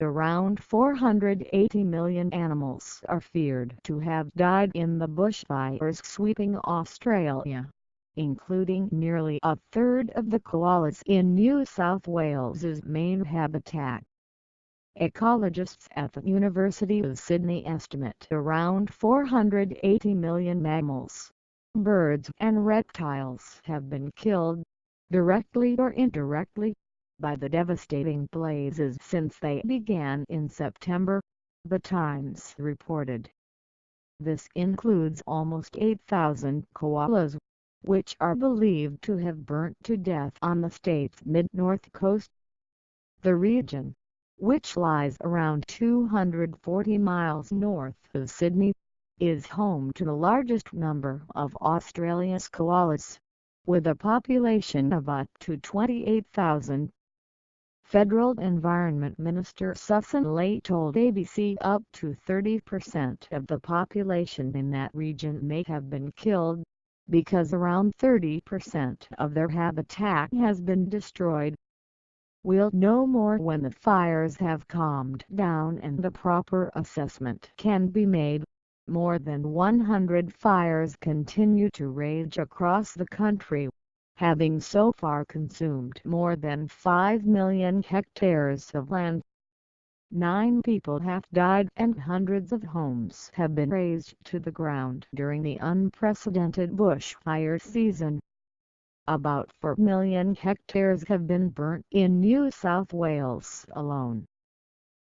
Around 480 million animals are feared to have died in the bushfires sweeping Australia, including nearly a third of the koalas in New South Wales's main habitat. Ecologists at the University of Sydney estimate around 480 million mammals, birds and reptiles have been killed, directly or indirectly, by the devastating blazes since they began in September, The Times reported. This includes almost 8,000 koalas, which are believed to have burnt to death on the state's mid-north coast. The region, which lies around 240 miles north of Sydney, is home to the largest number of Australia's koalas, with a population of up to 28,000. Federal Environment Minister Susan Ley told ABC up to 30% of the population in that region may have been killed, because around 30% of their habitat has been destroyed. We'll know more when the fires have calmed down and the proper assessment can be made. More than 100 fires continue to rage across the country, having so far consumed more than 5 million hectares of land. 9 people have died and hundreds of homes have been razed to the ground during the unprecedented bushfire season. About 4 million hectares have been burnt in New South Wales alone.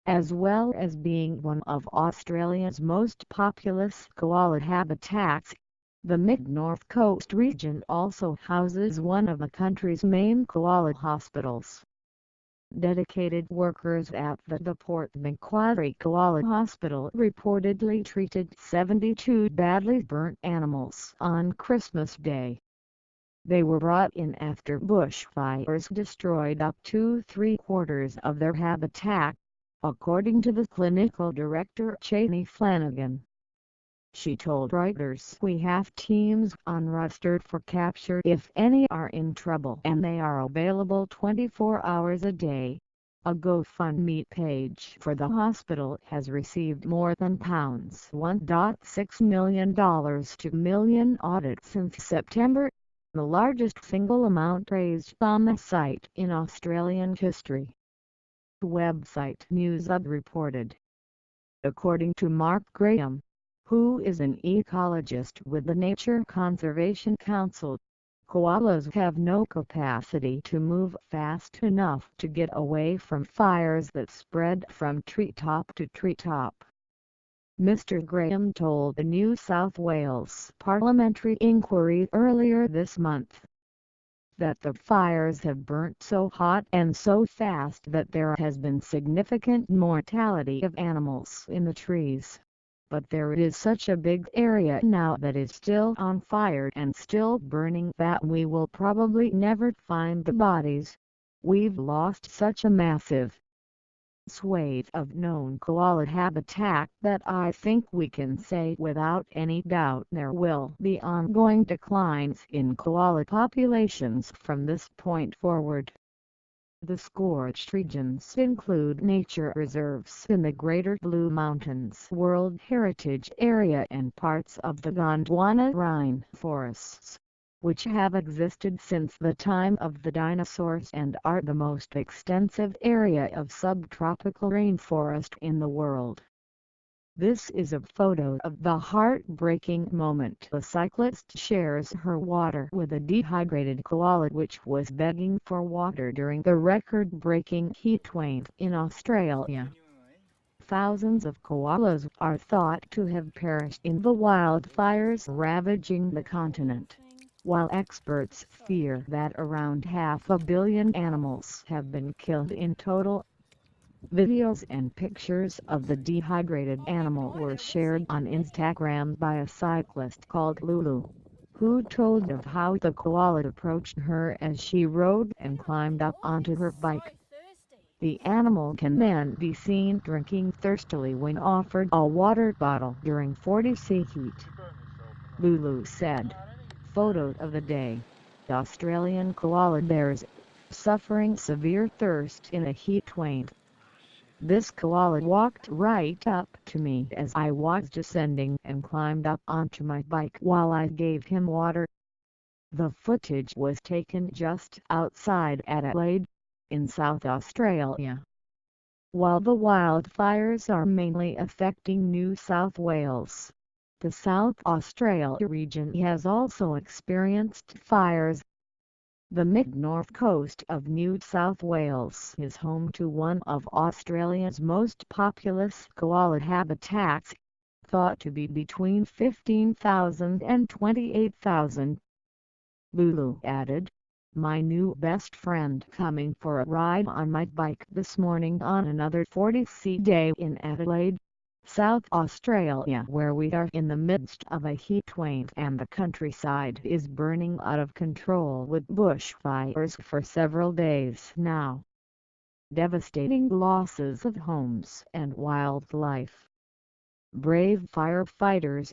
As well as being one of Australia's most populous koala habitats, the mid-north coast region also houses one of the country's main koala hospitals. Dedicated workers at the Port Macquarie Koala Hospital reportedly treated 72 badly burnt animals on Christmas Day. They were brought in after bushfires destroyed up to 3/4 of their habitat, according to the clinical director Cheney Flanagan. She told Reuters, "We have teams on roster for capture if any are in trouble, and they are available 24 hours a day." A GoFundMe page for the hospital has received more than $1.6 million to million audit since September, the largest single amount raised on the site in Australian history. Website NewsHub reported. According to Mark Graham, who is an ecologist with the Nature Conservation Council, koalas have no capacity to move fast enough to get away from fires that spread from treetop to treetop. Mr. Graham told the New South Wales parliamentary inquiry earlier this month that the fires have burnt so hot and so fast that there has been significant mortality of animals in the trees. But there is such a big area now that is still on fire and still burning that we will probably never find the bodies. We've lost such a massive swathe of known koala habitat that I think we can say without any doubt there will be ongoing declines in koala populations from this point forward. The scorched regions include nature reserves in the Greater Blue Mountains World Heritage Area and parts of the Gondwana rainforests, which have existed since the time of the dinosaurs and are the most extensive area of subtropical rainforest in the world. This is a photo of the heartbreaking moment a cyclist shares her water with a dehydrated koala which was begging for water during the record-breaking heatwave in Australia. Thousands of koalas are thought to have perished in the wildfires ravaging the continent, while experts fear that around 500 million animals have been killed in total. Videos and pictures of the dehydrated animal were shared on Instagram by a cyclist called Lulu, who told of how the koala approached her as she rode and climbed up onto her bike. The animal can then be seen drinking thirstily when offered a water bottle during 40°C heat. Lulu said. Photo of the day. Australian koala bears suffering severe thirst in a heat wave. This koala walked right up to me as I was descending and climbed up onto my bike while I gave him water. The footage was taken just outside Adelaide, in South Australia. While the wildfires are mainly affecting New South Wales, the South Australia region has also experienced fires. The mid-north coast of New South Wales is home to one of Australia's most populous koala habitats, thought to be between 15,000 and 28,000. Lulu added, "My new best friend coming for a ride on my bike this morning on another 40°C day in Adelaide, South Australia, where we are in the midst of a heatwave and the countryside is burning out of control with bushfires for several days now. Devastating losses of homes and wildlife. Brave firefighters,